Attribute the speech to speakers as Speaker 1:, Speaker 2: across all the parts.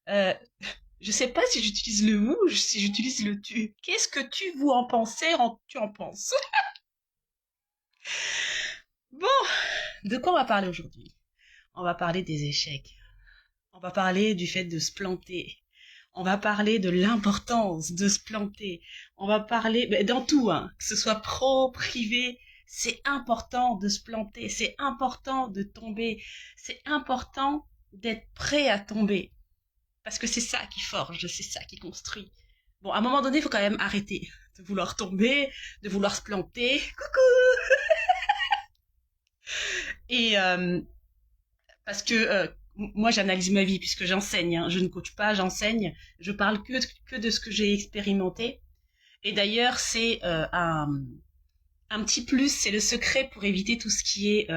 Speaker 1: Euh, je sais pas si j'utilise le vous ou si j'utilise le tu. Qu'est-ce que tu vous en pensez tu en penses? Bon, de quoi on va parler aujourd'hui? On va parler des échecs. On va parler du fait de se planter. On va parler de l'importance de se planter. On va parler, dans tout, hein, que ce soit pro, privé, c'est important de se planter. C'est important de tomber. C'est important d'être prêt à tomber. Parce que c'est ça qui forge, c'est ça qui construit. Bon, à un moment donné, il faut quand même arrêter de vouloir tomber, de vouloir se planter. Coucou. Et parce que moi, j'analyse ma vie puisque j'enseigne. Hein. Je ne coach pas, j'enseigne. Je parle que de ce que j'ai expérimenté. Et d'ailleurs, c'est un petit plus, c'est le secret pour éviter tout ce qui est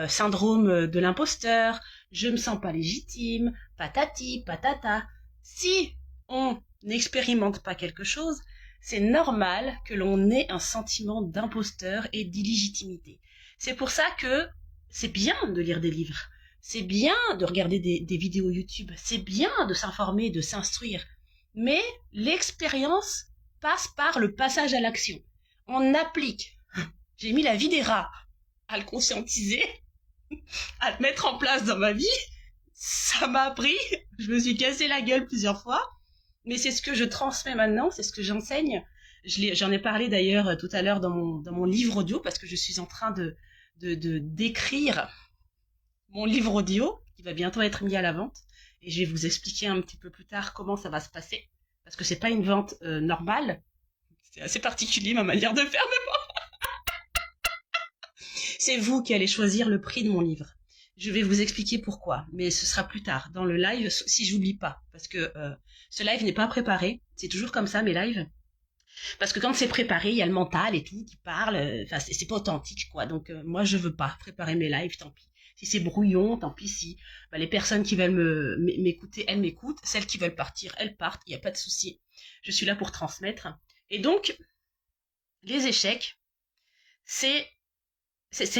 Speaker 1: syndrome de l'imposteur, je me sens pas légitime, patati, patata. Si on n'expérimente pas quelque chose, c'est normal que l'on ait un sentiment d'imposteur et d'illégitimité. C'est pour ça que c'est bien de lire des livres, c'est bien de regarder des vidéos YouTube, c'est bien de s'informer, de s'instruire. Mais l'expérience passe par le passage à l'action. On applique. J'ai mis la vie des rats à le conscientiser, à le mettre en place dans ma vie. Ça m'a appris, je me suis cassé la gueule plusieurs fois, mais c'est ce que je transmets maintenant, c'est ce que j'enseigne. J'en ai parlé d'ailleurs tout à l'heure dans mon livre audio, parce que je suis en train d'écrire mon livre audio, qui va bientôt être mis à la vente, et je vais vous expliquer un petit peu plus tard comment ça va se passer, parce que c'est pas une vente normale, c'est assez particulier ma manière de faire, mais bon. C'est vous qui allez choisir le prix de mon livre. Je vais vous expliquer pourquoi, mais ce sera plus tard, dans le live, si j'oublie pas. Parce que ce live n'est pas préparé, c'est toujours comme ça mes lives. Parce que quand c'est préparé, il y a le mental et tout qui parle, enfin c'est pas authentique quoi. Donc moi je veux pas préparer mes lives, tant pis. Si c'est brouillon, tant pis si les personnes qui veulent m'écouter, elles m'écoutent. Celles qui veulent partir, elles partent, il n'y a pas de souci. Je suis là pour transmettre. Et donc, les échecs, c'est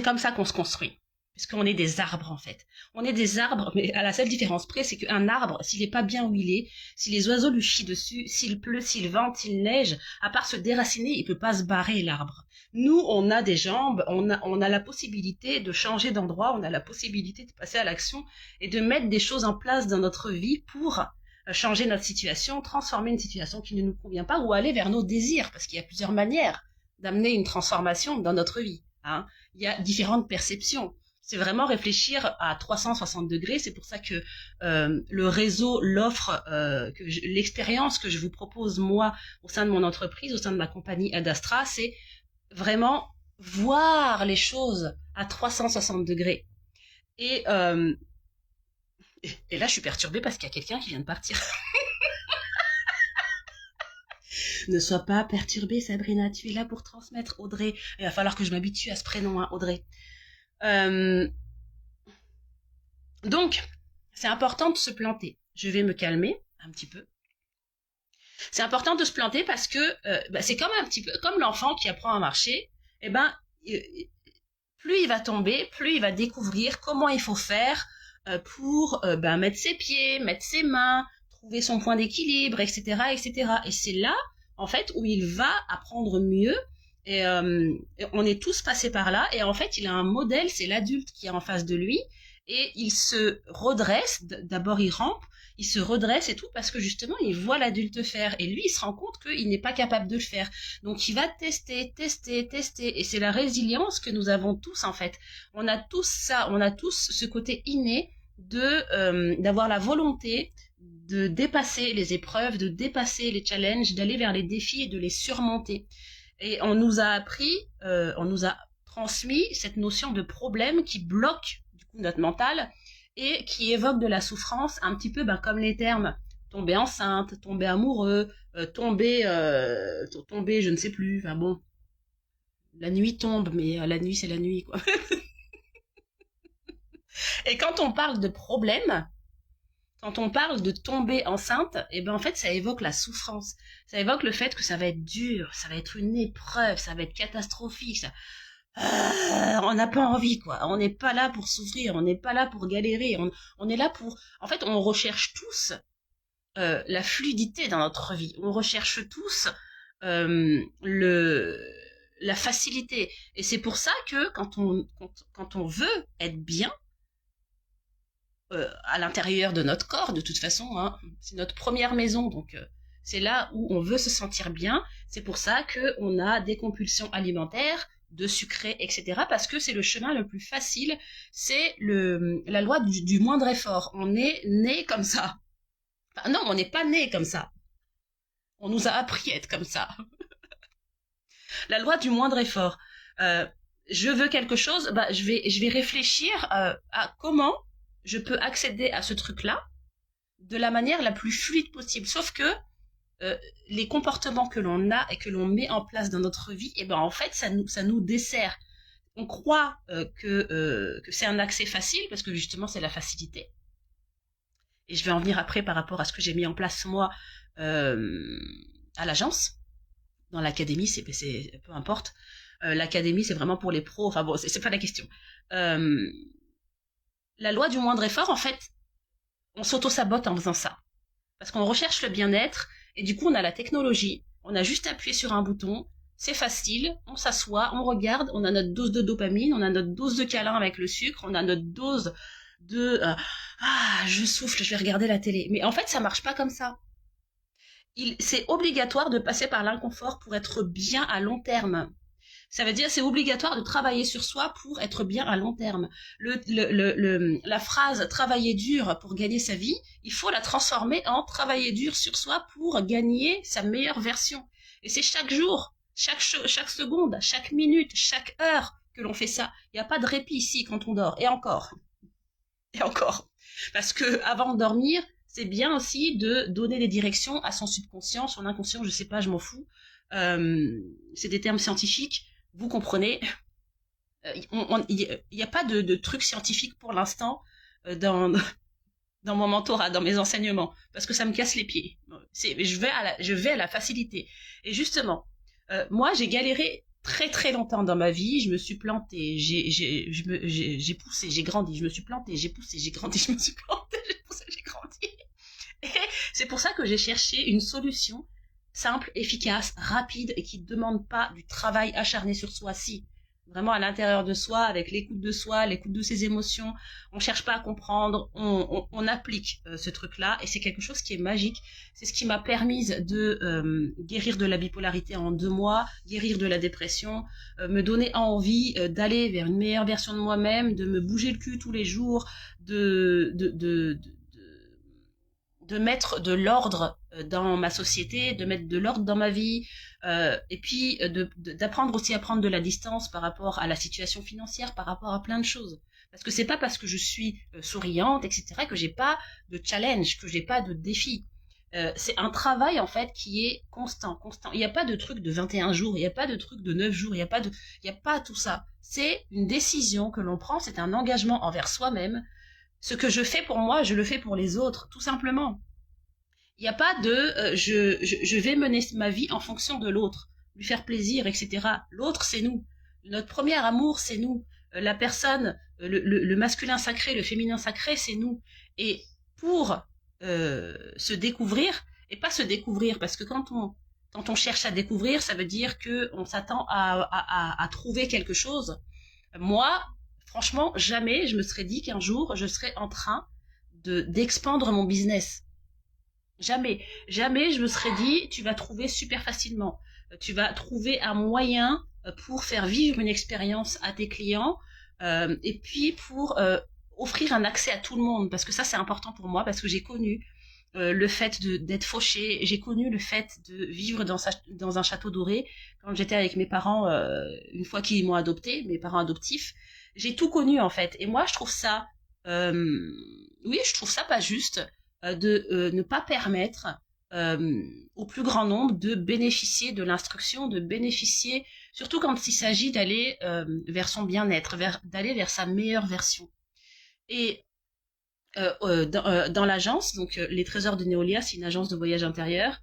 Speaker 1: comme ça qu'on se construit. Parce qu'on est des arbres, en fait. On est des arbres, mais à la seule différence près, c'est qu'un arbre, s'il n'est pas bien où il est, si les oiseaux lui chient dessus, s'il pleut, s'il vente, s'il neige, à part se déraciner, il peut pas se barrer, l'arbre. Nous, on a des jambes, on a la possibilité de changer d'endroit, on a la possibilité de passer à l'action et de mettre des choses en place dans notre vie pour changer notre situation, transformer une situation qui ne nous convient pas ou aller vers nos désirs, parce qu'il y a plusieurs manières d'amener une transformation dans notre vie. Hein. Il y a différentes perceptions. C'est vraiment réfléchir à 360 degrés. C'est pour ça que le réseau, l'offre, l'expérience que je vous propose moi au sein de mon entreprise, au sein de ma compagnie Adastra, c'est vraiment voir les choses à 360 degrés. Et là, je suis perturbée parce qu'il y a quelqu'un qui vient de partir. Ne sois pas perturbée, Sabrina. Tu es là pour transmettre, Audrey. Il va falloir que je m'habitue à ce prénom, hein, Audrey. Donc, c'est important de se planter. Je vais me calmer un petit peu. C'est important de se planter parce que c'est comme un petit peu comme l'enfant qui apprend à marcher. Eh ben, plus il va tomber, plus il va découvrir comment il faut faire pour mettre ses pieds, mettre ses mains, trouver son point d'équilibre, etc., etc. Et c'est là, en fait, où il va apprendre mieux. Et on est tous passés par là. Et en fait, il a un modèle, c'est l'adulte qui est en face de lui. Et il se redresse, d'abord il rampe, il se redresse et tout, parce que justement, il voit l'adulte faire. Et lui, il se rend compte qu'il n'est pas capable de le faire. Donc, il va tester, tester, tester. Et c'est la résilience que nous avons tous, en fait. On a tous ça, on a tous ce côté inné d'avoir la volonté de dépasser les épreuves, de dépasser les challenges, d'aller vers les défis et de les surmonter. Et on nous a appris, on nous a transmis cette notion de problème qui bloque du coup notre mental et qui évoque de la souffrance, un petit peu comme les termes tomber enceinte, tomber amoureux, tomber, je ne sais plus. Enfin bon, la nuit tombe, mais la nuit c'est la nuit quoi. Et quand on parle de problème, quand on parle de tomber enceinte, et ben en fait ça évoque la souffrance, ça évoque le fait que ça va être dur, ça va être une épreuve, ça va être catastrophique. On n'a pas envie quoi, on n'est pas là pour souffrir, on n'est pas là pour galérer, on est là pour, en fait on recherche tous la fluidité dans notre vie. On recherche tous la facilité. Et c'est pour ça que quand on veut être bien à l'intérieur de notre corps, de toute façon, hein, c'est notre première maison, donc c'est là où on veut se sentir bien. C'est pour ça qu'on a des compulsions alimentaires, de sucré, etc. Parce que c'est le chemin le plus facile. C'est la loi du moindre effort. On est né comme ça. Enfin, non, on n'est pas né comme ça. On nous a appris à être comme ça. La loi du moindre effort. Je veux quelque chose, bah, je vais réfléchir à comment je peux accéder à ce truc-là de la manière la plus fluide possible. Sauf que les comportements que l'on a et que l'on met en place dans notre vie, et ben en fait, ça nous dessert. On croit que c'est un accès facile parce que justement c'est la facilité. Et je vais en venir après par rapport à ce que j'ai mis en place moi à l'agence. Dans l'académie, c'est peu importe. L'académie, c'est vraiment pour les pros. Enfin bon, c'est pas la question. La loi du moindre effort, en fait, on s'auto-sabote en faisant ça. Parce qu'on recherche le bien-être, et du coup, on a la technologie. On a juste appuyé sur un bouton, c'est facile, on s'assoit, on regarde, on a notre dose de dopamine, on a notre dose de câlin avec le sucre, on a notre dose de je souffle, je vais regarder la télé. Mais en fait, ça marche pas comme ça. C'est obligatoire de passer par l'inconfort pour être bien à long terme. Ça veut dire c'est obligatoire de travailler sur soi pour être bien à long terme. La phrase travailler dur pour gagner sa vie, il faut la transformer en travailler dur sur soi pour gagner sa meilleure version. Et c'est chaque jour, chaque seconde, chaque minute, chaque heure que l'on fait ça. Il n'y a pas de répit ici quand on dort. Et encore. Et encore. Parce que avant de dormir, c'est bien aussi de donner des directions à son subconscient, son inconscient, je sais pas, je m'en fous. C'est des termes scientifiques. Vous comprenez, il n'y a pas de truc scientifique pour l'instant dans mon mentorat, dans mes enseignements, parce que ça me casse les pieds. Je vais à la facilité. Et justement, moi, j'ai galéré très très longtemps dans ma vie. Je me suis plantée, j'ai poussé, j'ai grandi. Je me suis plantée, j'ai poussé, j'ai grandi, je me suis plantée, j'ai poussé, j'ai grandi. Et c'est pour ça que j'ai cherché une solution simple, efficace, rapide et qui ne demande pas du travail acharné sur soi. Si, vraiment à l'intérieur de soi, avec l'écoute de soi, l'écoute de ses émotions, on cherche pas à comprendre, on applique ce truc-là et c'est quelque chose qui est magique. C'est ce qui m'a permis de guérir de la bipolarité en 2 mois, guérir de la dépression, me donner envie d'aller vers une meilleure version de moi-même, de me bouger le cul tous les jours, de mettre de l'ordre dans ma société, de mettre de l'ordre dans ma vie, et puis d'apprendre aussi à prendre de la distance par rapport à la situation financière, par rapport à plein de choses. Parce que c'est pas parce que je suis souriante, etc., que j'ai pas de challenge, que j'ai pas de défi. C'est un travail en fait qui est constant. Il n'y a pas de truc de 21 jours, il n'y a pas de truc de 9 jours, il n'y a pas tout ça. C'est une décision que l'on prend, c'est un engagement envers soi-même. Ce que je fais pour moi, je le fais pour les autres, tout simplement. Il n'y a pas de je vais mener ma vie en fonction de l'autre, lui faire plaisir, etc. L'autre, c'est nous. Notre premier amour, c'est nous. La personne, le masculin sacré, le féminin sacré, c'est nous. Et pour se découvrir, et pas se découvrir, parce que quand on cherche à découvrir, ça veut dire qu'on s'attend à trouver quelque chose. Moi, franchement, jamais je me serais dit qu'un jour, je serais en train d'expandre mon business. Jamais je me serais dit, tu vas trouver super facilement. Tu vas trouver un moyen pour faire vivre une expérience à tes clients et puis pour offrir un accès à tout le monde. Parce que ça, c'est important pour moi, parce que j'ai connu le fait d'être fauchée, j'ai connu le fait de vivre dans un château doré quand j'étais avec mes parents, une fois qu'ils m'ont adoptée, mes parents adoptifs. J'ai tout connu en fait, et moi je trouve ça je trouve ça pas juste de ne pas permettre au plus grand nombre de bénéficier de l'instruction, de bénéficier, surtout quand il s'agit d'aller vers son bien-être, d'aller vers sa meilleure version. Et dans l'agence, donc les Trésors de Néolia, c'est une agence de voyage intérieur,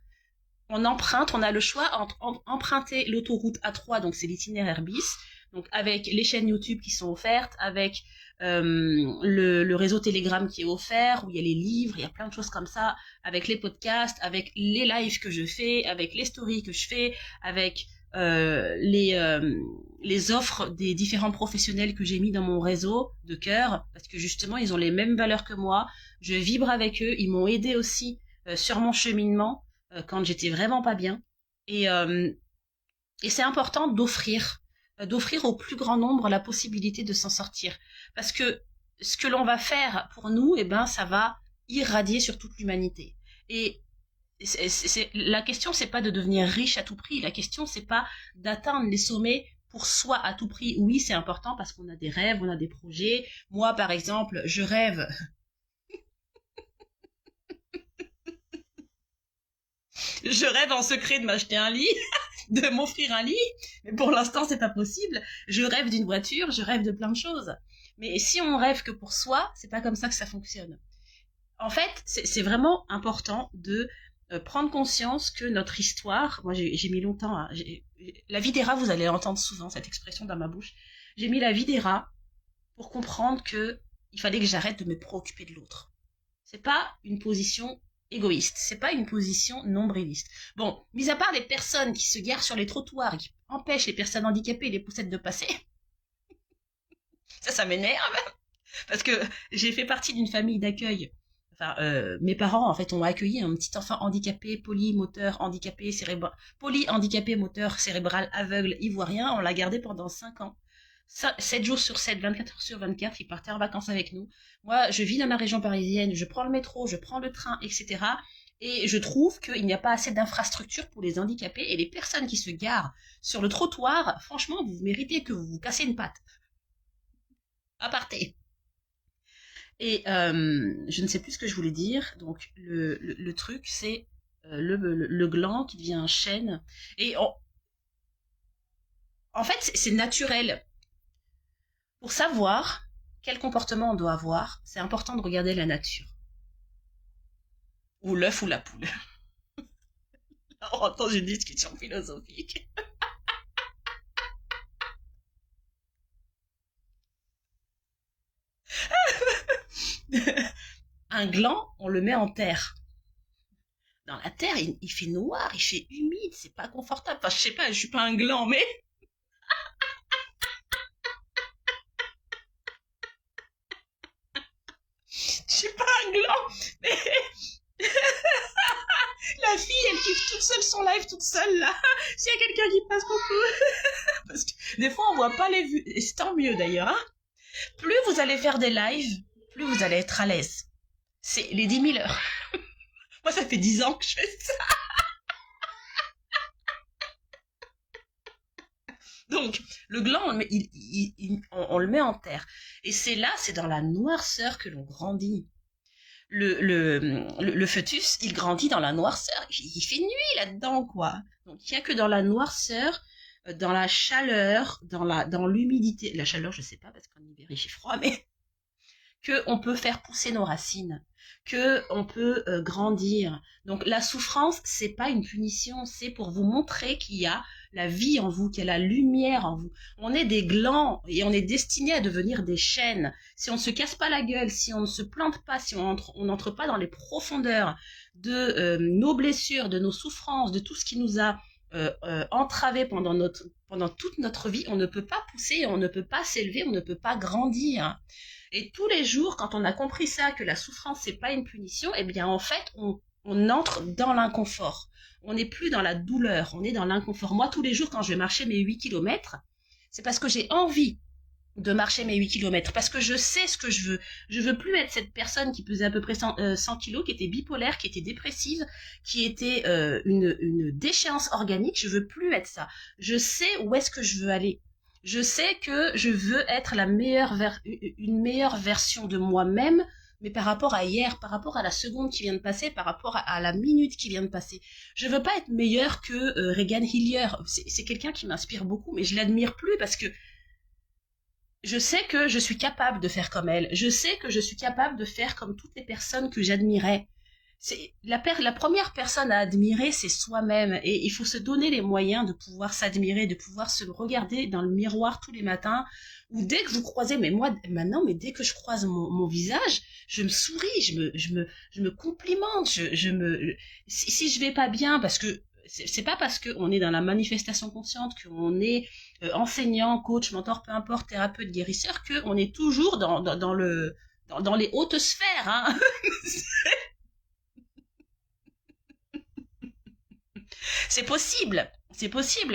Speaker 1: on a le choix entre emprunter l'autoroute A3, donc c'est l'itinéraire bis, donc avec les chaînes YouTube qui sont offertes, avec le réseau Telegram qui est offert, où il y a les livres, il y a plein de choses comme ça, avec les podcasts, avec les lives que je fais, avec les stories que je fais, avec les offres des différents professionnels que j'ai mis dans mon réseau de cœur, parce que justement ils ont les mêmes valeurs que moi, je vibre avec eux, ils m'ont aidé aussi sur mon cheminement quand j'étais vraiment pas bien, et, euh, et c'est important d'offrir au plus grand nombre la possibilité de s'en sortir, parce que ce que l'on va faire pour nous, eh ben ça va irradier sur toute l'humanité. Et la question, c'est pas de devenir riche à tout prix. La question, c'est pas d'atteindre les sommets pour soi à tout prix. Oui, c'est important parce qu'on a des rêves, on a des projets. Moi, par exemple, je rêve en secret de m'acheter un lit, de m'offrir un lit, mais pour l'instant, c'est pas possible. Je rêve d'une voiture, je rêve de plein de choses. Mais si on rêve que pour soi, c'est pas comme ça que ça fonctionne. En fait, c'est vraiment important de prendre conscience que notre histoire, moi j'ai mis longtemps, la vie des rats, vous allez entendre souvent cette expression dans ma bouche, j'ai mis la vie des rats pour comprendre que il fallait que j'arrête de me préoccuper de l'autre. C'est pas une position égoïste, c'est pas une position nombriliste. Bon, mis à part les personnes qui se garent sur les trottoirs et qui empêchent les personnes handicapées et les poussettes de passer, ça m'énerve, parce que j'ai fait partie d'une famille d'accueil. Enfin, mes parents, en fait, ont accueilli un petit enfant handicapé, polyhandicapé moteur cérébral aveugle ivoirien. On l'a gardé pendant 5 ans. 7 jours sur 7, 24 heures sur 24, il partait en vacances avec nous. Moi, je vis dans ma région parisienne, je prends le métro, je prends le train, etc. Et je trouve qu'il n'y a pas assez d'infrastructures pour les handicapés, et les personnes qui se garent sur le trottoir, franchement, vous méritez que vous vous cassez une patte. Aparté. Et je ne sais plus ce que je voulais dire. Donc le truc, c'est le gland qui devient un chêne. Et en fait, c'est naturel. Pour savoir quel comportement on doit avoir, c'est important de regarder la nature. Ou l'œuf ou la poule. On rentre dans une discussion philosophique. Un gland, on le met en terre. Dans la terre, il fait noir, il fait humide, c'est pas confortable. Enfin, je sais pas, je suis pas un gland, mais... Je suis pas un gland, mais... La fille, elle kiffe toute seule son live, toute seule, là. S'il y a quelqu'un qui passe beaucoup. Parce que des fois, on voit pas les vues. Et c'est tant mieux, d'ailleurs, hein. Plus vous allez faire des lives, plus vous allez être à l'aise. C'est les 10 000 heures. Moi, ça fait 10 ans que je fais ça. Donc, le gland, on le met en terre. Et c'est là, c'est dans la noirceur que l'on grandit. Le fœtus, il grandit dans la noirceur. Il fait nuit là-dedans, quoi. Donc, il n'y a que dans la noirceur, dans la chaleur, dans l'humidité. La chaleur, je sais pas, parce qu'en hiver, il fait froid, mais qu'on peut faire pousser nos racines, qu'on peut grandir. Donc, la souffrance, c'est pas une punition, c'est pour vous montrer qu'il y a la vie en vous, qu'il y a la lumière en vous. On est des glands et on est destiné à devenir des chênes. Si on ne se casse pas la gueule, si on ne se plante pas, si on n'entre pas dans les profondeurs de nos blessures, de nos souffrances, de tout ce qui nous a entravés pendant toute notre vie, on ne peut pas pousser, on ne peut pas s'élever, on ne peut pas grandir. Et tous les jours, quand on a compris ça, que la souffrance, c'est pas une punition, eh bien, en fait, on entre dans l'inconfort. On n'est plus dans la douleur, on est dans l'inconfort. Moi, tous les jours, quand je vais marcher mes 8 kilomètres, c'est parce que j'ai envie de marcher mes 8 kilomètres, parce que je sais ce que je veux. Je veux plus être cette personne qui pesait à peu près 100 kilos, qui était bipolaire, qui était dépressive, qui était une déchéance organique. Je veux plus être ça. Je sais où est-ce que je veux aller. Je sais que je veux être une meilleure version de moi-même, mais par rapport à hier, par rapport à la seconde qui vient de passer, par rapport à la minute qui vient de passer. Je veux pas être meilleure que Regan Hillier. C'est quelqu'un qui m'inspire beaucoup, mais je l'admire plus parce que je sais que je suis capable de faire comme elle. Je sais que je suis capable de faire comme toutes les personnes que j'admirais. la première personne à admirer, c'est soi-même. Et il faut se donner les moyens de pouvoir s'admirer, de pouvoir se regarder dans le miroir tous les matins. Ou dès que vous croisez, mais moi, maintenant, mais dès que je croise mon visage, je me souris, je me complimente, si je vais pas bien, parce que c'est pas parce qu'on est dans la manifestation consciente, qu'on est enseignant, coach, mentor, peu importe, thérapeute, guérisseur, qu'on est toujours dans les hautes sphères, hein. C'est possible,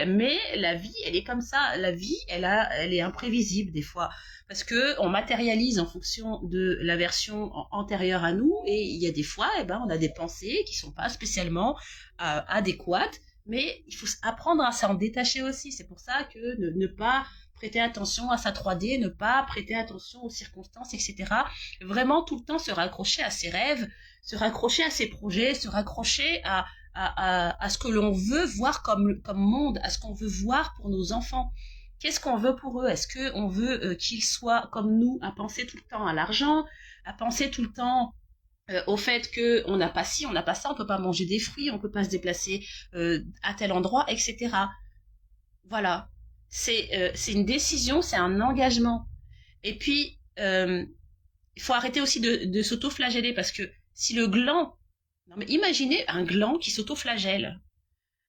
Speaker 1: mais la vie, elle est comme ça. La vie, elle est imprévisible des fois, parce que on matérialise en fonction de la version antérieure à nous, et il y a des fois, eh ben, on a des pensées qui sont pas spécialement adéquates, mais il faut apprendre à s'en détacher aussi. C'est pour ça que ne pas prêter attention à sa 3D, ne pas prêter attention aux circonstances, etc. Vraiment tout le temps se raccrocher à ses rêves, se raccrocher à ses projets, se raccrocher à ce que l'on veut voir comme monde, à ce qu'on veut voir pour nos enfants. Qu'est-ce qu'on veut pour eux? Est-ce qu'on veut qu'ils soient comme nous, à penser tout le temps à l'argent, à penser tout le temps au fait qu'on n'a pas ci, on n'a pas ça, on peut pas manger des fruits, on peut pas se déplacer à tel endroit, etc. Voilà. C'est une décision, c'est un engagement. Et puis, il faut arrêter aussi de s'auto-flageller, parce que si le gland... Non mais imaginez un gland qui s'auto-flagelle,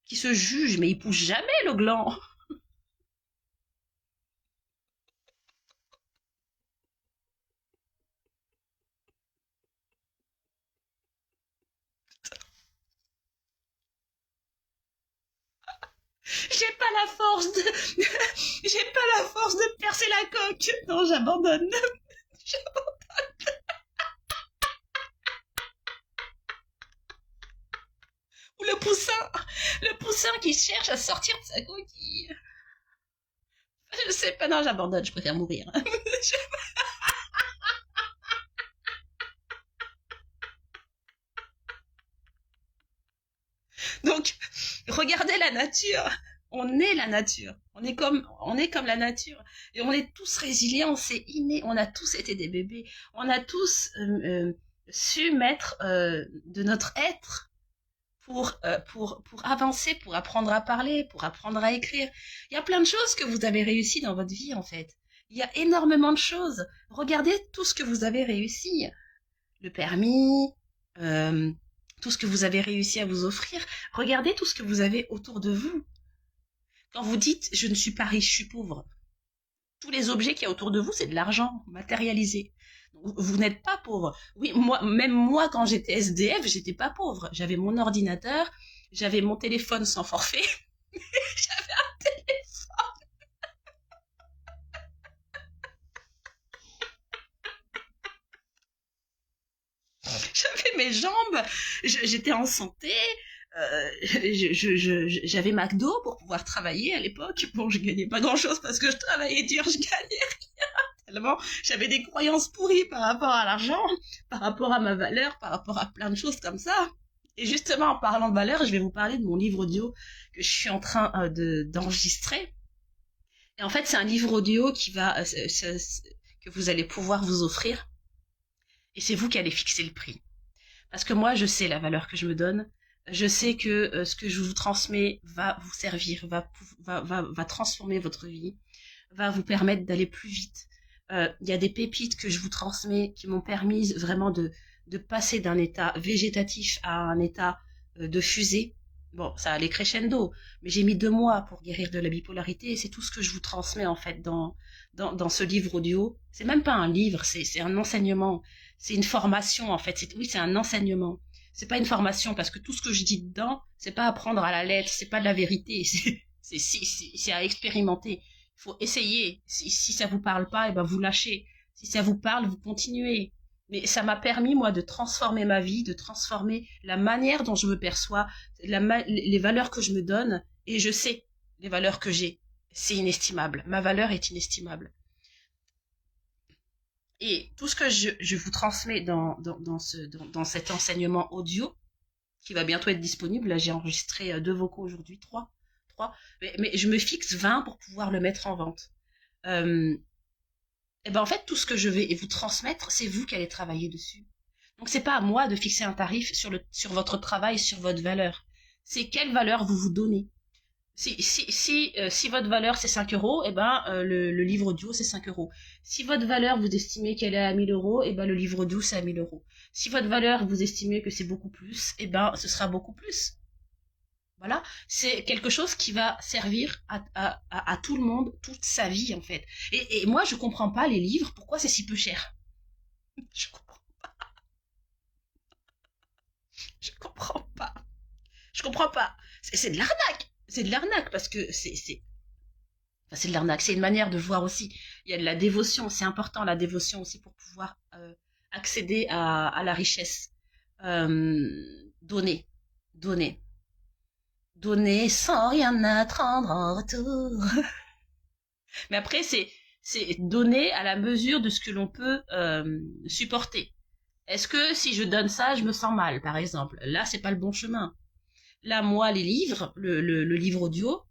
Speaker 1: qui se juge, mais il pousse jamais le gland. J'ai pas la force de... J'ai pas la force de percer la coque. Non, j'abandonne. Ou le poussin qui cherche à sortir de sa coquille. Je sais pas, non, j'abandonne, je préfère mourir. Donc, regardez la nature. On est la nature. On est comme la nature. Et on est tous résilients, c'est inné. On a tous été des bébés. On a tous su mettre de notre être pour avancer, pour apprendre à parler, pour apprendre à écrire. Il y a plein de choses que vous avez réussi dans votre vie, en fait. Il y a énormément de choses. Regardez tout ce que vous avez réussi. Le permis, euh, tout ce que vous avez réussi à vous offrir. Regardez tout ce que vous avez autour de vous. Quand vous dites « je ne suis pas riche, je suis pauvre », tous les objets qu'il y a autour de vous, c'est de l'argent matérialisé. Donc, vous n'êtes pas pauvre. Oui, même moi, quand j'étais SDF, j'étais pas pauvre. J'avais mon ordinateur, j'avais mon téléphone sans forfait, j'avais un téléphone, j'avais mes jambes, j'étais en santé, j'avais McDo pour pouvoir travailler à l'époque. Bon, je gagnais pas grand-chose parce que je travaillais dur, je gagnais tellement. J'avais des croyances pourries par rapport à l'argent, par rapport à ma valeur, par rapport à plein de choses comme ça. Et justement, en parlant de valeur, je vais vous parler de mon livre audio que je suis en train d'enregistrer. Et en fait, c'est un livre audio que vous allez pouvoir vous offrir. Et c'est vous qui allez fixer le prix. Parce que moi, je sais la valeur que je me donne. Je sais que ce que je vous transmets va vous servir, va transformer votre vie, va vous permettre d'aller plus vite. Il y a des pépites que je vous transmets qui m'ont permis vraiment de passer d'un état végétatif à un état de fusée. Bon, ça allait crescendo, mais j'ai mis 2 mois pour guérir de la bipolarité, et c'est tout ce que je vous transmets en fait dans ce livre audio. C'est même pas un livre, c'est un enseignement, c'est une formation en fait. Oui, c'est un enseignement. C'est pas une formation, parce que tout ce que je dis dedans, c'est pas apprendre à la lettre, c'est pas de la vérité, c'est à expérimenter. Il faut essayer. Si ça vous parle pas, et ben vous lâchez. Si ça vous parle, vous continuez. Mais ça m'a permis, moi, de transformer ma vie, de transformer la manière dont je me perçois, les valeurs que je me donne, et je sais les valeurs que j'ai. C'est inestimable. Ma valeur est inestimable. Et tout ce que je vous transmets dans cet enseignement audio, qui va bientôt être disponible, là j'ai enregistré 2 vocaux aujourd'hui, 3, mais je me fixe 20 pour pouvoir le mettre en vente. Et ben en fait, tout ce que je vais vous transmettre, c'est vous qui allez travailler dessus. Donc c'est pas à moi de fixer un tarif sur votre travail, sur votre valeur. C'est quelle valeur vous vous donnez. Si votre valeur c'est 5 euros, le livre audio c'est 5 euros. Si votre valeur vous estimez qu'elle est à 1000 euros, le livre audio c'est à 1000 euros. Si votre valeur vous estimez que c'est beaucoup plus, ce sera beaucoup plus. Voilà, c'est quelque chose qui va servir à tout le monde toute sa vie en fait. Et moi je comprends pas les livres, pourquoi c'est si peu cher. Je comprends, je comprends pas. Je comprends pas. C'est de l'arnaque. C'est de l'arnaque parce que c'est de l'arnaque. C'est une manière de voir aussi. Il y a de la dévotion. C'est important la dévotion aussi pour pouvoir accéder à la richesse. Donner, donner, donner sans rien attendre en retour. Mais après c'est donner à la mesure de ce que l'on peut supporter. Est-ce que si je donne ça, je me sens mal, par exemple? Là, c'est pas le bon chemin. Là, moi, les livres, le livre audio,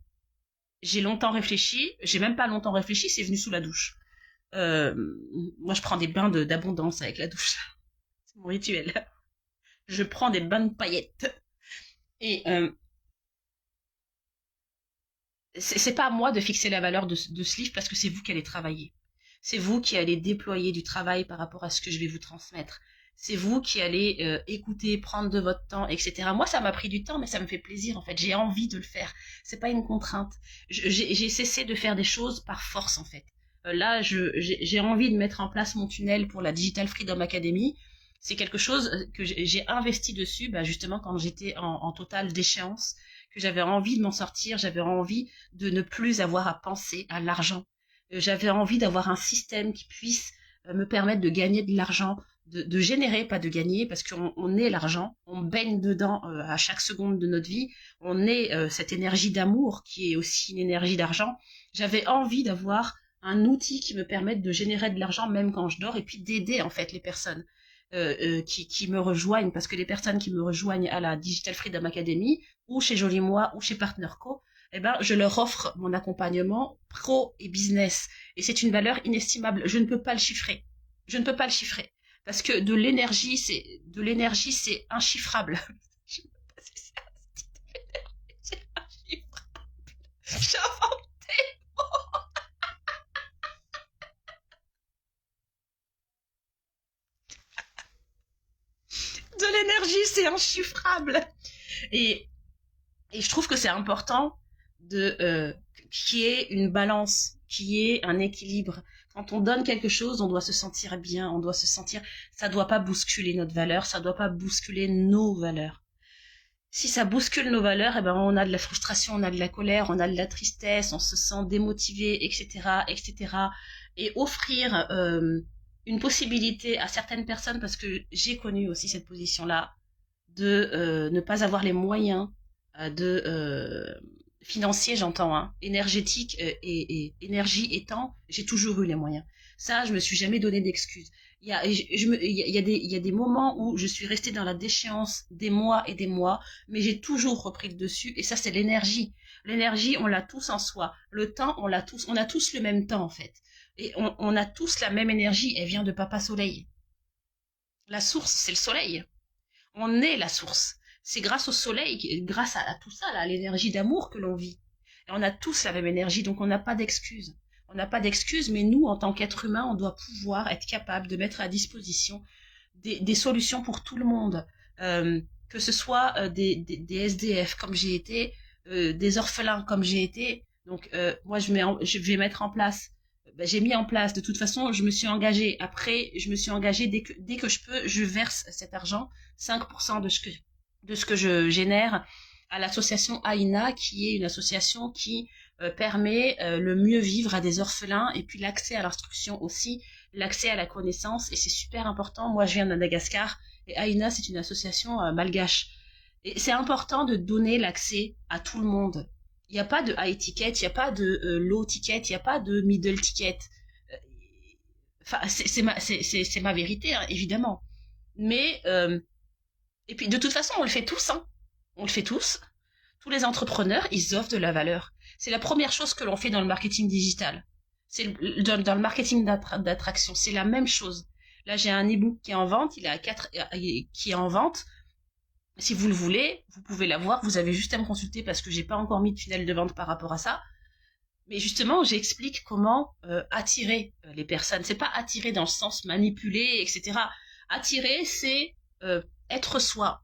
Speaker 1: j'ai longtemps réfléchi. J'ai même pas longtemps réfléchi, c'est venu sous la douche. Moi, je prends des bains d'abondance avec la douche. C'est mon rituel. Je prends des bains de paillettes. Et c'est pas à moi de fixer la valeur de ce livre parce que c'est vous qui allez travailler. C'est vous qui allez déployer du travail par rapport à ce que je vais vous transmettre. C'est vous qui allez écouter, prendre de votre temps, etc. Moi, ça m'a pris du temps, mais ça me fait plaisir, en fait. J'ai envie de le faire. C'est pas une contrainte. J'ai cessé de faire des choses par force, en fait. Là, j'ai envie de mettre en place mon tunnel pour la Digital Freedom Academy. C'est quelque chose que j'ai investi dessus, justement, quand j'étais en totale déchéance, que j'avais envie de m'en sortir, j'avais envie de ne plus avoir à penser à l'argent. J'avais envie d'avoir un système qui puisse me permettre de gagner de l'argent, de générer, pas de gagner, parce qu'on est l'argent, on baigne dedans à chaque seconde de notre vie, on est cette énergie d'amour qui est aussi une énergie d'argent. J'avais envie d'avoir un outil qui me permette de générer de l'argent même quand je dors, et puis d'aider en fait les personnes qui me rejoignent, parce que les personnes qui me rejoignent à la Digital Freedom Academy, ou chez Jolie Moi, ou chez Partner Co, je leur offre mon accompagnement pro et business. Et c'est une valeur inestimable. Je ne peux pas le chiffrer. Je ne peux pas le chiffrer. Parce que de l'énergie, c'est inchiffrable. Je ne sais pas si c'est inchiffrable. J'ai inventé. De l'énergie, c'est inchiffrable. Et je trouve que c'est important qu'il y ait une balance, qu'il y ait un équilibre. Quand on donne quelque chose, on doit se sentir bien, on doit se sentir... Ça doit pas bousculer notre valeur, ça doit pas bousculer nos valeurs. Si ça bouscule nos valeurs, on a de la frustration, on a de la colère, on a de la tristesse, on se sent démotivé, etc., etc. Et offrir une possibilité à certaines personnes, parce que j'ai connu aussi cette position-là, de ne pas avoir les moyens financier, j'entends, hein, énergétique et énergie et temps, j'ai toujours eu les moyens. Ça, je me suis jamais donné d'excuses. Il y a des moments où je suis restée dans la déchéance des mois et des mois, mais j'ai toujours repris le dessus, et ça, c'est l'énergie. L'énergie, on l'a tous en soi. Le temps, on a tous le même temps, en fait. Et on a tous la même énergie, elle vient de Papa Soleil. La source, c'est le soleil. On est la source. C'est grâce au soleil, grâce à tout ça, à l'énergie d'amour que l'on vit. Et on a tous la même énergie, donc on n'a pas d'excuses. On n'a pas d'excuses, mais nous, en tant qu'être humain, on doit pouvoir être capable de mettre à disposition des solutions pour tout le monde. Que ce soit des SDF comme j'ai été, des orphelins comme j'ai été. Donc moi, je vais mettre en place... j'ai mis en place, de toute façon, je me suis engagée. Après, je me suis engagée, dès que je peux, je verse cet argent, 5% de ce que je génère à l'association AINA, qui est une association qui permet le mieux vivre à des orphelins, et puis l'accès à l'instruction aussi, l'accès à la connaissance, et c'est super important. Moi, je viens de Madagascar, et AINA, c'est une association malgache. Et c'est important de donner l'accès à tout le monde. Il n'y a pas de high ticket, il n'y a pas de low ticket, il n'y a pas de middle ticket. Enfin, c'est ma vérité, hein, évidemment. Mais et puis, de toute façon, on le fait tous, hein. On le fait tous. Tous les entrepreneurs, ils offrent de la valeur. C'est la première chose que l'on fait dans le marketing digital. C'est dans le marketing d'attraction. C'est la même chose. Là, j'ai un e-book qui est en vente, il est à 4, qui est en vente. Si vous le voulez, vous pouvez l'avoir. Vous avez juste à me consulter parce que j'ai pas encore mis de tunnel de vente par rapport à ça. Mais justement, j'explique comment attirer les personnes. C'est pas attirer dans le sens manipuler, etc. Attirer, c'est être soi,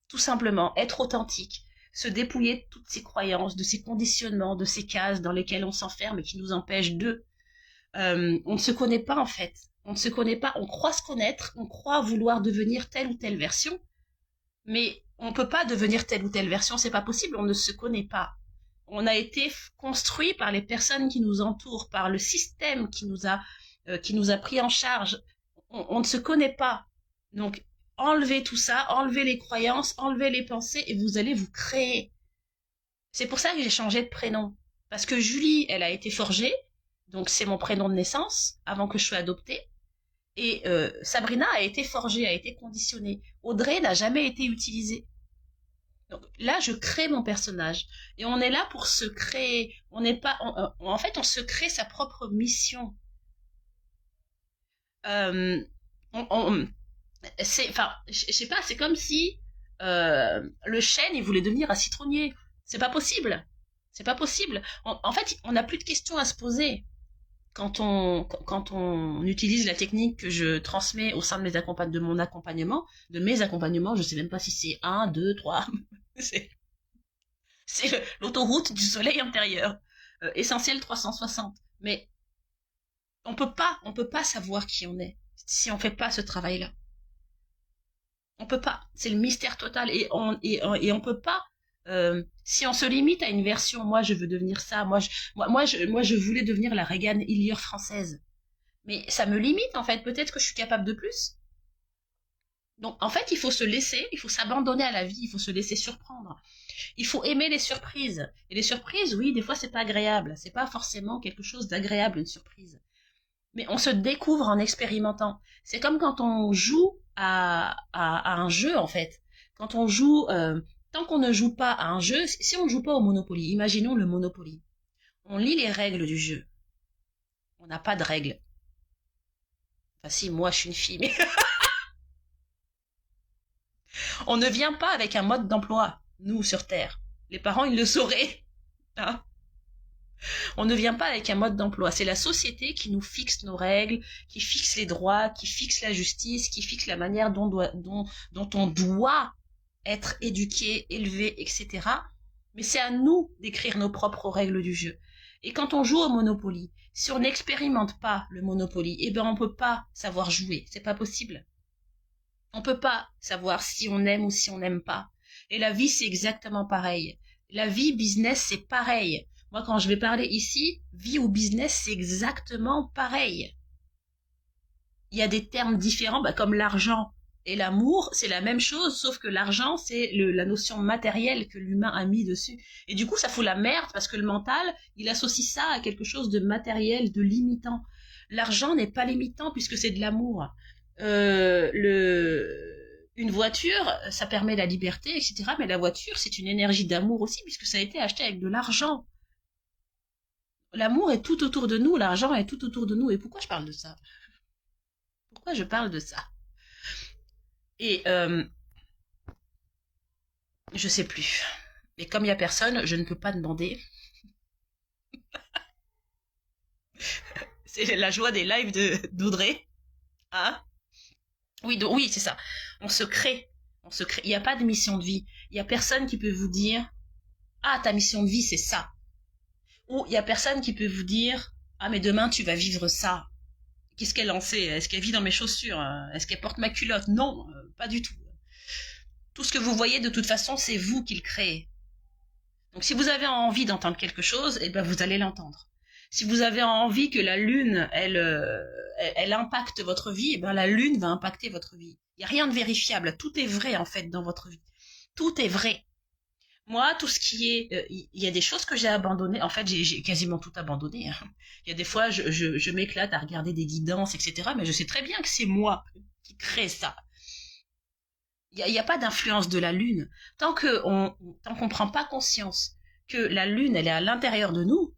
Speaker 1: tout simplement, être authentique, se dépouiller de toutes ces croyances, de ces conditionnements, de ces cases dans lesquelles on s'enferme et qui nous empêchent de. On ne se connaît pas en fait. On ne se connaît pas. On croit se connaître, on croit vouloir devenir telle ou telle version, mais on peut pas devenir telle ou telle version. C'est pas possible. On ne se connaît pas. On a été construit par les personnes qui nous entourent, par le système qui nous a pris en charge. On ne se connaît pas. Donc, enlevez tout ça, enlevez les croyances, enlevez les pensées et vous allez vous créer. C'est pour ça que j'ai changé de prénom. Parce que Julie, elle a été forgée, donc c'est mon prénom de naissance, avant que je sois adoptée. Et Sabrina a été forgée, a été conditionnée. Audrey n'a jamais été utilisée. Donc là, je crée mon personnage. Et on est là pour se créer. On n'est pas, en fait, on se crée sa propre mission. Enfin, je sais pas, c'est comme si le chêne, il voulait devenir un citronnier. C'est pas possible. C'est pas possible. En fait, on n'a plus de questions à se poser quand on utilise la technique que je transmets au sein de mon accompagnement, de mes accompagnements. Je sais même pas si c'est 1, 2, 3. C'est l'autoroute du soleil intérieur. Essentiel 360. Mais on peut pas savoir qui on est si on fait pas ce travail-là. On peut pas. C'est le mystère total et on peut pas. Si on se limite à une version, moi je veux devenir ça, moi je voulais devenir la Regan Hillier française, mais ça me limite en fait. Peut-être que je suis capable de plus. Donc en fait, il faut se laisser, il faut s'abandonner à la vie, il faut se laisser surprendre. Il faut aimer les surprises. Et les surprises, oui, des fois c'est pas agréable, c'est pas forcément quelque chose d'agréable une surprise. Mais on se découvre en expérimentant. C'est comme quand on joue à un jeu en fait. Quand on joue, tant qu'on ne joue pas à un jeu, si on ne joue pas au Monopoly, imaginons le Monopoly. On lit les règles du jeu. On n'a pas de règles. Enfin si, moi je suis une fille, mais on ne vient pas avec un mode d'emploi, nous sur Terre. Les parents, ils le sauraient. Hein, on ne vient pas avec un mode d'emploi. C'est la société qui nous fixe nos règles, qui fixe les droits, qui fixe la justice, qui fixe la manière dont on doit être éduqué, élevé, etc. Mais c'est à nous d'écrire nos propres règles du jeu. Et quand on joue au Monopoly, si on n'expérimente pas le Monopoly, eh ben on peut pas savoir jouer. C'est pas possible. On peut pas savoir si on aime ou si on n'aime pas. Et la vie, c'est exactement pareil. La vie business, c'est pareil. Moi, quand je vais parler ici, vie ou business, c'est exactement pareil. Il y a des termes différents, comme l'argent et l'amour, c'est la même chose, sauf que l'argent, c'est la notion matérielle que l'humain a mis dessus. Et du coup, ça fout la merde, parce que le mental, il associe ça à quelque chose de matériel, de limitant. L'argent n'est pas limitant, puisque c'est de l'amour. Une voiture, ça permet la liberté, etc. Mais la voiture, c'est une énergie d'amour aussi, puisque ça a été acheté avec de l'argent. L'amour est tout autour de nous, l'argent est tout autour de nous. Et pourquoi je parle de ça? Pourquoi je parle de ça? Et je sais plus. Mais comme il y a personne, je ne peux pas demander. C'est la joie des lives d'Audrey. Hein? Oui, c'est ça. On se crée. Il n'y a pas de mission de vie. Il n'y a personne qui peut vous dire « Ah, ta mission de vie, c'est ça. » Ou il n'y a personne qui peut vous dire « Ah, mais demain, tu vas vivre ça. » Qu'est-ce qu'elle en sait? Est-ce qu'elle vit dans mes chaussures? Est-ce qu'elle porte ma culotte? Non, pas du tout. Tout ce que vous voyez, de toute façon, c'est vous qui le créez. Donc si vous avez envie d'entendre quelque chose, eh ben, vous allez l'entendre. Si vous avez envie que la lune, elle impacte votre vie, eh ben, la lune va impacter votre vie. Il n'y a rien de vérifiable. Tout est vrai, en fait, dans votre vie. Tout est vrai. Moi, tout ce qui est... Il y a des choses que j'ai abandonnées. En fait, j'ai quasiment tout abandonné. Hein. Il y a des fois, je m'éclate à regarder des guidances, etc. Mais je sais très bien que c'est moi qui crée ça. Il n'y a pas d'influence de la lune. Tant qu'on prend pas conscience que la lune, elle est à l'intérieur de nous,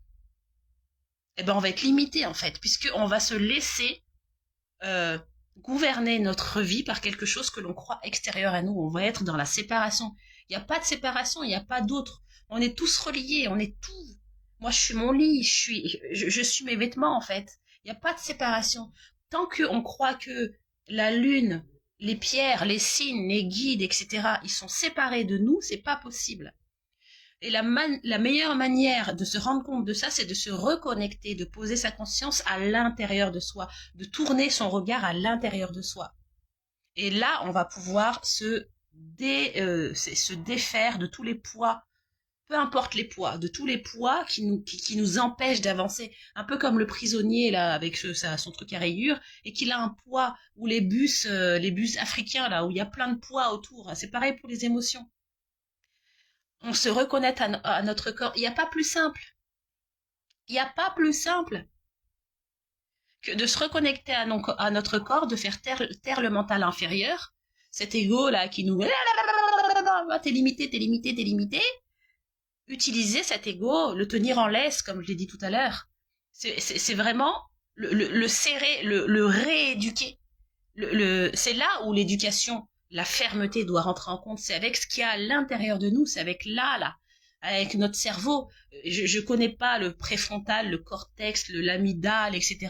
Speaker 1: eh ben, on va être limité, en fait, puisqu'on va se laisser gouverner notre vie par quelque chose que l'on croit extérieur à nous. On va être dans la séparation. Il n'y a pas de séparation, il n'y a pas d'autre. On est tous reliés, on est tout. Moi, je suis mon lit, je suis mes vêtements, en fait. Il n'y a pas de séparation. Tant qu'on croit que la lune, les pierres, les signes, les guides, etc., ils sont séparés de nous, c'est pas possible. Et la meilleure manière de se rendre compte de ça, c'est de se reconnecter, de poser sa conscience à l'intérieur de soi, de tourner son regard à l'intérieur de soi. Et là, on va pouvoir se défaire de tous les poids, peu importe les poids, de tous les poids qui nous empêchent d'avancer. Un peu comme le prisonnier là avec son truc à rayures et qu'il a un poids, ou les bus africains là où il y a plein de poids autour. C'est pareil pour les émotions. On se reconnaît à notre corps. Il n'y a pas plus simple. Il n'y a pas plus simple que de se reconnecter à notre corps, de faire taire le mental inférieur, cet ego là qui nous t'es limité. Utiliser cet ego, le tenir en laisse, comme je l'ai dit tout à l'heure. C'est vraiment le serrer, le rééduquer. C'est là où l'éducation, la fermeté doit rentrer en compte. C'est avec ce qu'il y a à l'intérieur de nous, c'est avec là, avec notre cerveau. Je connais pas le préfrontal, le cortex, l'amygdale, etc.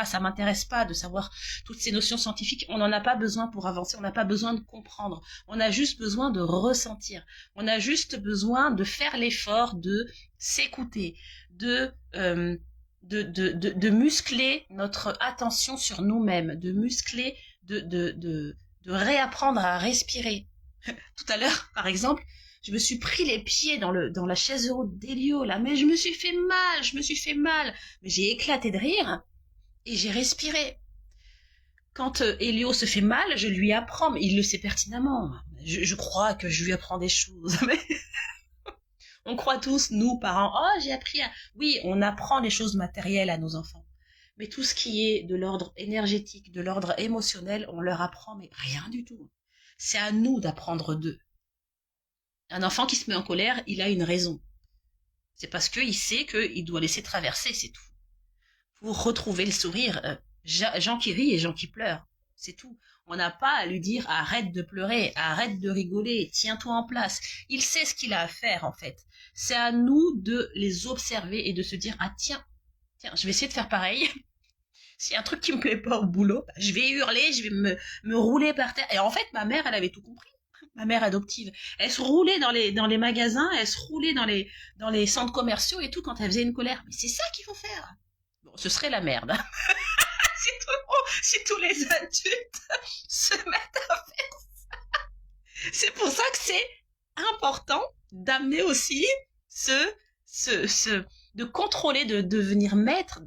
Speaker 1: Ça m'intéresse pas de savoir toutes ces notions scientifiques. On n'en a pas besoin pour avancer. On n'a pas besoin de comprendre. On a juste besoin de ressentir. On a juste besoin de faire l'effort de s'écouter, de muscler notre attention sur nous-mêmes, de muscler, de réapprendre à respirer. Tout à l'heure, par exemple, je me suis pris les pieds dans la chaise haute d'Elio, là, mais je me suis fait mal. Mais j'ai éclaté de rire et j'ai respiré. Quand Elio se fait mal, je lui apprends, mais il le sait pertinemment. Je crois que je lui apprends des choses, mais on croit tous, nous, parents, oh, j'ai appris à... Oui, on apprend les choses matérielles à nos enfants. Mais tout ce qui est de l'ordre énergétique, de l'ordre émotionnel, on leur apprend, mais rien du tout. C'est à nous d'apprendre d'eux. Un enfant qui se met en colère, il a une raison. C'est parce qu'il sait qu'il doit laisser traverser, c'est tout. Pour retrouver le sourire, gens qui rient et gens qui pleurent, c'est tout. On n'a pas à lui dire arrête de pleurer, arrête de rigoler, tiens-toi en place. Il sait ce qu'il a à faire en fait. C'est à nous de les observer et de se dire ah tiens, je vais essayer de faire pareil. S'il y a un truc qui me plaît pas au boulot, je vais hurler, je vais me rouler par terre. Et en fait, ma mère, elle avait tout compris. Ma mère adoptive, elle se roulait dans les magasins, elle se roulait dans les centres commerciaux et tout quand elle faisait une colère. Mais c'est ça qu'il faut faire. Bon, ce serait la merde. Si tous les adultes se mettent à faire ça. C'est pour ça que c'est important d'amener aussi de contrôler, de devenir maître,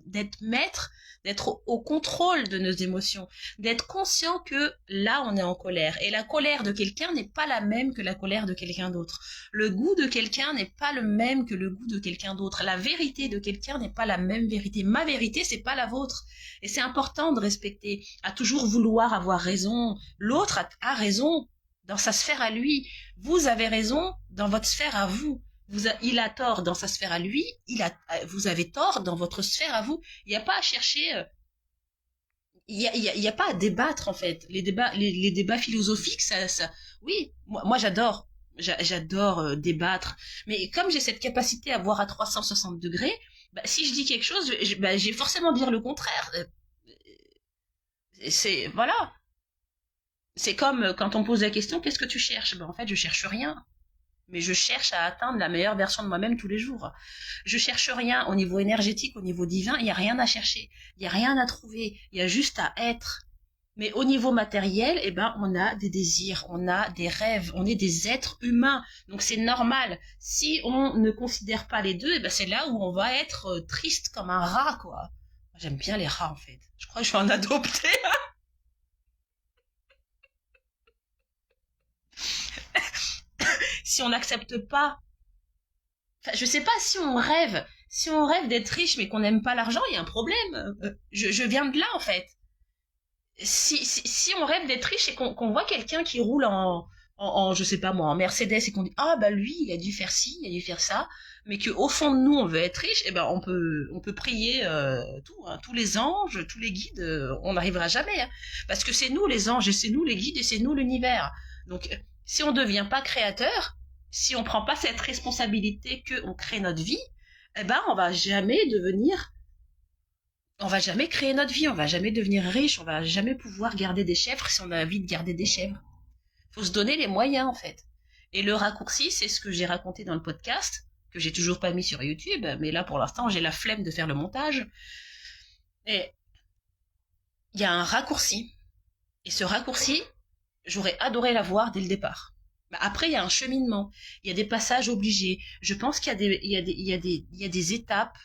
Speaker 1: d'être au contrôle de nos émotions, d'être conscient que là on est en colère et la colère de quelqu'un n'est pas la même que la colère de quelqu'un d'autre. Le goût de quelqu'un n'est pas le même que le goût de quelqu'un d'autre. La vérité de quelqu'un n'est pas la même vérité. Ma vérité, c'est pas la vôtre. Et c'est important de respecter, à toujours vouloir avoir raison. L'autre a raison dans sa sphère à lui. Vous avez raison dans votre sphère à vous. Il a tort dans sa sphère à lui, vous avez tort dans votre sphère à vous. Il n'y a pas à chercher, il y a pas à débattre en fait. Les débats philosophiques, ça, oui, moi j'adore débattre. Mais comme j'ai cette capacité à voir à 360 degrés, si je dis quelque chose, j'ai forcément dire le contraire. Voilà. C'est comme quand on pose la question, qu'est-ce que tu cherches? En fait, je cherche rien. Mais je cherche à atteindre la meilleure version de moi-même tous les jours. Je cherche rien au niveau énergétique, au niveau divin, il n'y a rien à chercher, il n'y a rien à trouver, il y a juste à être. Mais au niveau matériel, on a des désirs, on a des rêves, on est des êtres humains, donc c'est normal. Si on ne considère pas les deux, c'est là où on va être triste comme un rat, quoi. J'aime bien les rats, en fait. Je crois que je vais en adopter. Si on n'accepte pas, je sais pas, si on rêve d'être riche mais qu'on n'aime pas l'argent, il y a un problème. Je viens de là en fait. Si on rêve d'être riche et qu'on voit quelqu'un qui roule en je sais pas moi, en Mercedes et qu'on dit ah bah lui il a dû faire ci, il a dû faire ça, mais que au fond de nous on veut être riche, et ben on peut prier tout, hein, tous les anges, tous les guides, on n'arrivera jamais, hein, parce que c'est nous les anges et c'est nous les guides et c'est nous l'univers. Donc si on devient pas créateur, si on prend pas cette responsabilité que on crée notre vie, eh ben on va jamais créer notre vie, on va jamais devenir riche, on va jamais pouvoir garder des chèvres si on a envie de garder des chèvres. Faut se donner les moyens en fait. Et le raccourci, c'est ce que j'ai raconté dans le podcast, que j'ai toujours pas mis sur YouTube, mais là pour l'instant j'ai la flemme de faire le montage. Et il y a un raccourci. Et ce raccourci, j'aurais adoré l'avoir dès le départ. Après, il y a un cheminement, il y a des passages obligés. Je pense qu'il y a des étapes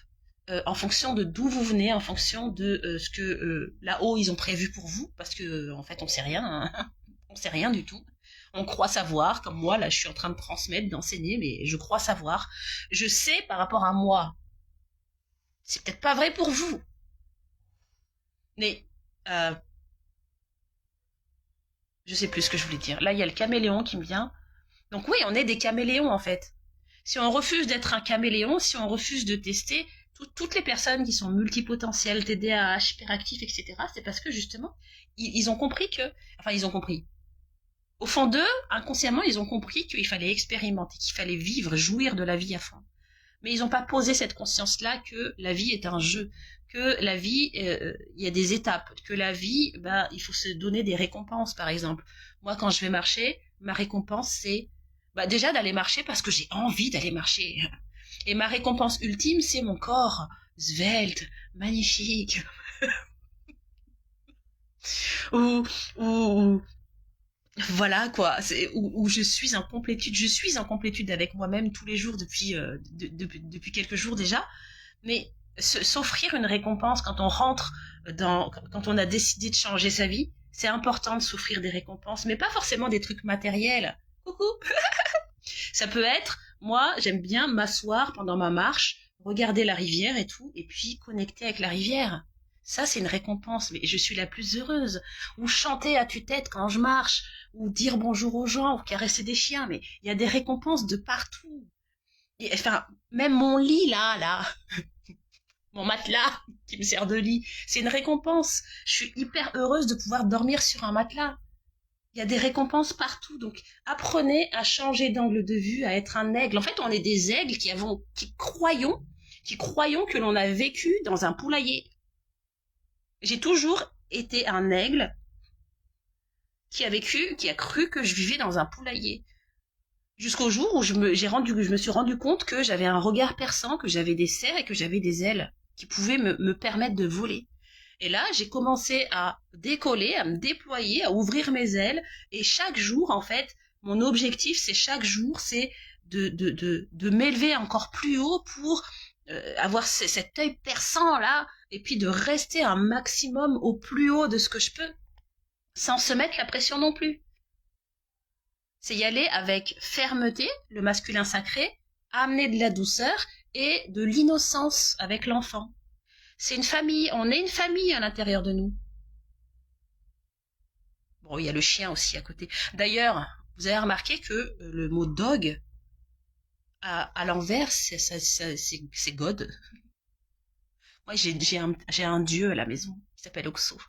Speaker 1: en fonction de d'où vous venez, en fonction de ce que là-haut ils ont prévu pour vous, parce que en fait on sait rien, hein. On sait rien du tout. On croit savoir, comme moi là je suis en train de transmettre, d'enseigner, mais je crois savoir. Je sais par rapport à moi. C'est peut-être pas vrai pour vous, mais euh, je sais plus ce que je voulais dire. Là il y a le caméléon qui me vient. Donc oui, on est des caméléons en fait. Si on refuse d'être un caméléon, si on refuse de tester, toutes les personnes qui sont multipotentielles, TDAH, hyperactifs, etc., c'est parce que justement, ils ont compris que... Enfin, ils ont compris. Au fond d'eux, inconsciemment, ils ont compris qu'il fallait expérimenter, qu'il fallait vivre, jouir de la vie à fond. Mais ils n'ont pas posé cette conscience-là que la vie est un jeu, que la vie, il y a des étapes, que la vie, il faut se donner des récompenses, par exemple. Moi, quand je vais marcher, ma récompense, c'est déjà d'aller marcher parce que j'ai envie d'aller marcher. Et ma récompense ultime, c'est mon corps svelte, magnifique. ou voilà quoi, où je suis en complétude. Je suis en complétude avec moi-même tous les jours depuis quelques jours déjà. Mais s'offrir une récompense quand on rentre quand on a décidé de changer sa vie, c'est important de s'offrir des récompenses, mais pas forcément des trucs matériels. Coucou. Ça peut être, moi, j'aime bien m'asseoir pendant ma marche, regarder la rivière et tout, et puis connecter avec la rivière. Ça, c'est une récompense, mais je suis la plus heureuse. Ou chanter à tue-tête quand je marche, ou dire bonjour aux gens, ou caresser des chiens, mais il y a des récompenses de partout. Et, enfin, même mon lit, là, mon matelas qui me sert de lit, c'est une récompense. Je suis hyper heureuse de pouvoir dormir sur un matelas. Il y a des récompenses partout, donc apprenez à changer d'angle de vue, à être un aigle. En fait, on est des aigles qui croyons que l'on a vécu dans un poulailler. J'ai toujours été un aigle qui a cru que je vivais dans un poulailler. Jusqu'au jour où je me suis rendu compte que j'avais un regard perçant, que j'avais des serres et que j'avais des ailes qui pouvaient me permettre de voler. Et là, j'ai commencé à décoller, à me déployer, à ouvrir mes ailes. Et chaque jour, en fait, mon objectif, c'est de m'élever encore plus haut pour avoir cet œil perçant là, et puis de rester un maximum au plus haut de ce que je peux, sans se mettre la pression non plus. C'est y aller avec fermeté, le masculin sacré, amener de la douceur et de l'innocence avec l'enfant. C'est une famille, on est une famille à l'intérieur de nous. Bon, il y a le chien aussi à côté. D'ailleurs, vous avez remarqué que le mot dog, à l'envers, c'est God. Moi, j'ai un dieu à la maison qui s'appelle Oxo.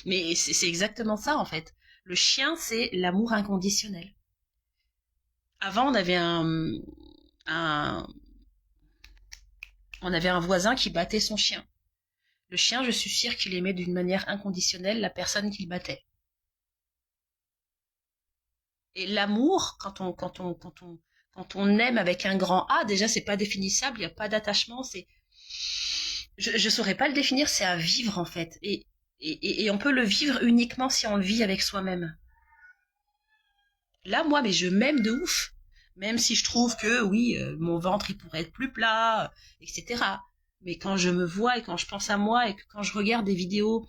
Speaker 1: Mais c'est exactement ça, en fait. Le chien, c'est l'amour inconditionnel. Avant, on avait on avait un voisin qui battait son chien. Le chien, je suis sûre qu'il aimait d'une manière inconditionnelle la personne qu'il battait. Et l'amour, quand on aime avec un grand A, déjà c'est pas définissable, il n'y a pas d'attachement, je saurais pas le définir, c'est à vivre en fait. Et on peut le vivre uniquement si on le vit avec soi-même. Là, moi, mais je m'aime de ouf. Même si je trouve que, oui, mon ventre, il pourrait être plus plat, etc. Mais quand je me vois et quand je pense à moi et que quand je regarde des vidéos,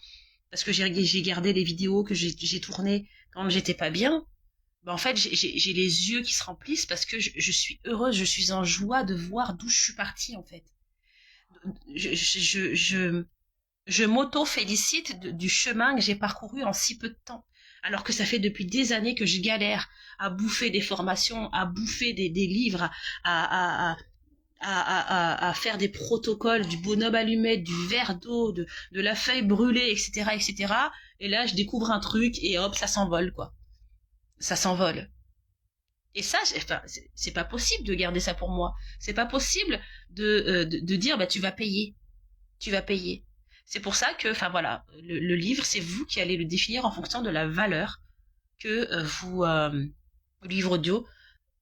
Speaker 1: parce que j'ai gardé les vidéos que j'ai tournées quand j'étais pas bien, en fait, j'ai les yeux qui se remplissent parce que je suis heureuse, je suis en joie de voir d'où je suis partie, en fait. Je m'auto-félicite du chemin que j'ai parcouru en si peu de temps. Alors que ça fait depuis des années que je galère à bouffer des formations, à bouffer des livres, à, à, à faire des protocoles, du bonhomme allumé, du verre d'eau, de la feuille brûlée, etc., etc. Et là, je découvre un truc et hop, ça s'envole, quoi. Ça s'envole. Et ça, enfin, c'est pas possible de garder ça pour moi. C'est pas possible de dire, bah, tu vas payer. Tu vas payer. C'est pour ça que, enfin voilà, le livre, c'est vous qui allez le définir en fonction de la valeur que le livre audio.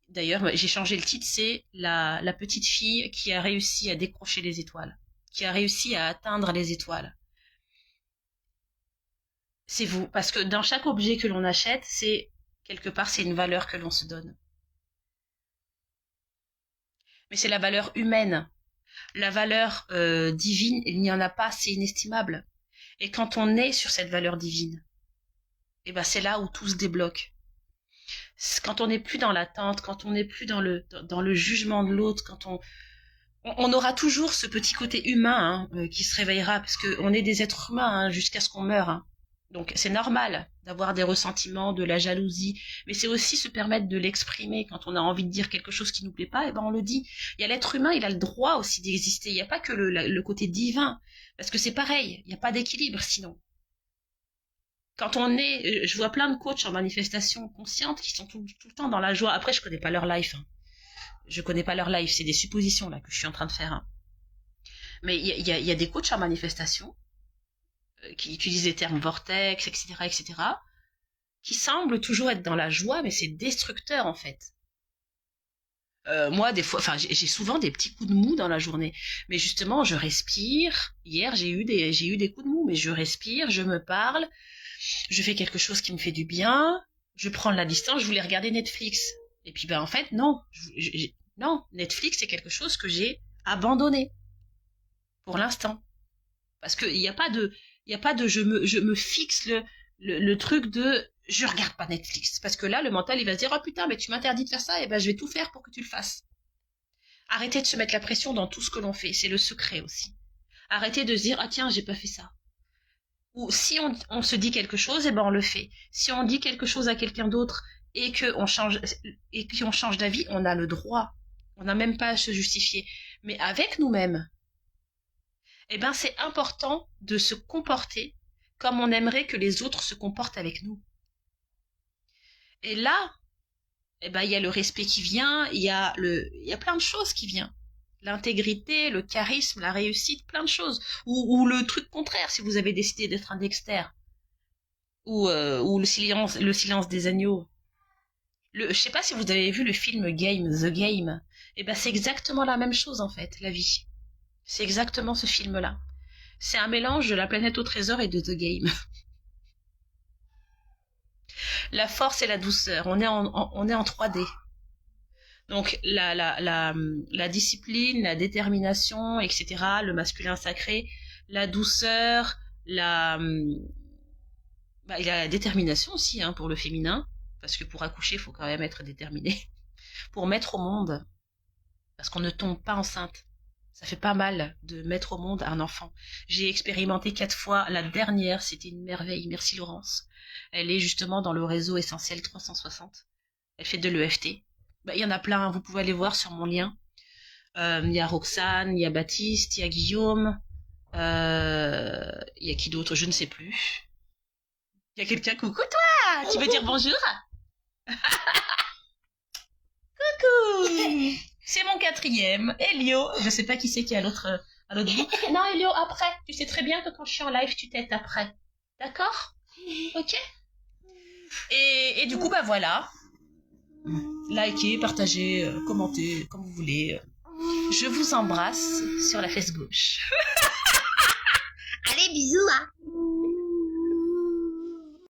Speaker 1: D'ailleurs, j'ai changé le titre, c'est la petite fille qui a réussi à décrocher les étoiles, qui a réussi à atteindre les étoiles. C'est vous, parce que dans chaque objet que l'on achète, c'est quelque part, c'est une valeur que l'on se donne. Mais c'est la valeur humaine. La valeur divine, il n'y en a pas, c'est inestimable. Et quand on est sur cette valeur divine, et ben c'est là où tout se débloque. Quand on n'est plus dans l'attente, quand on n'est plus dans le jugement de l'autre, quand on aura toujours ce petit côté humain qui se réveillera, parce qu'on est des êtres humains jusqu'à ce qu'on meure. Hein. Donc c'est normal d'avoir des ressentiments, de la jalousie, mais c'est aussi se permettre de l'exprimer quand on a envie de dire quelque chose qui nous plaît pas, et ben on le dit. Il y a l'être humain, il a le droit aussi d'exister. Il n'y a pas que le côté divin, parce que c'est pareil, il n'y a pas d'équilibre sinon. Quand on est, je vois plein de coachs en manifestation consciente qui sont tout le temps dans la joie. Après, je connais pas leur life. Hein. Je connais pas leur life, c'est des suppositions là que je suis en train de faire. Hein. Mais il y a des coachs en manifestation qui utilisent les termes vortex, etc., etc., qui semblent toujours être dans la joie, mais c'est destructeur en fait. Moi, des fois, enfin, j'ai souvent des petits coups de mou dans la journée, mais justement, je respire. Hier, j'ai eu des coups de mou, mais je respire, je me parle, je fais quelque chose qui me fait du bien, je prends de la distance, je voulais regarder Netflix. Et puis, ben, en fait, non, non, Netflix, c'est quelque chose que j'ai abandonné pour l'instant, parce que il y a pas de, je me fixe le truc de je regarde pas Netflix, parce que là le mental il va se dire oh putain mais tu m'interdis de faire ça, et ben je vais tout faire pour que tu le fasses. Arrêtez de se mettre la pression dans tout ce que l'on fait, c'est le secret aussi. Arrêtez de se dire ah tiens j'ai pas fait ça. Ou si on se dit quelque chose, et ben on le fait. Si on dit quelque chose à quelqu'un d'autre et qu'on change d'avis, on a le droit. On n'a même pas à se justifier. Mais avec nous-mêmes, eh ben c'est important de se comporter comme on aimerait que les autres se comportent avec nous. Et là, eh ben il y a le respect qui vient, il y a plein de choses qui viennent. L'intégrité, le charisme, la réussite, plein de choses. Ou le truc contraire, si vous avez décidé d'être un Dexter. Ou le silence des agneaux. Je sais pas si vous avez vu le film Game, The Game. Eh ben c'est exactement la même chose en fait, la vie. C'est exactement ce film-là. C'est un mélange de La planète au trésor et de The Game. La force et la douceur. On est en 3D. Donc la discipline, la détermination, etc. Le masculin sacré, la douceur, il y a la détermination aussi pour le féminin, parce que pour accoucher, il faut quand même être déterminé. Pour mettre au monde, parce qu'on ne tombe pas enceinte. Ça fait pas mal de mettre au monde un enfant. J'ai expérimenté 4 fois. La dernière, c'était une merveille. Merci Laurence. Elle est justement dans le réseau Essentiel 360. Elle fait de l'EFT. Il y en a plein, vous pouvez aller voir sur mon lien. Il y a Roxane, il y a Baptiste, il y a Guillaume. Il y a qui d'autre, je ne sais plus. Il y a quelqu'un, coucou toi. Tu veux dire bonjour? Coucou. C'est mon 4e, Elio. Je sais pas qui c'est qui est à l'autre bout. Non, Elio, après. Tu sais très bien que quand je suis en live, tu t'aides après. D'accord? Ok? Et du coup, voilà. Likez, partagez, commentez, comme vous voulez. Je vous embrasse sur la fesse gauche.
Speaker 2: Allez, bisous, hein.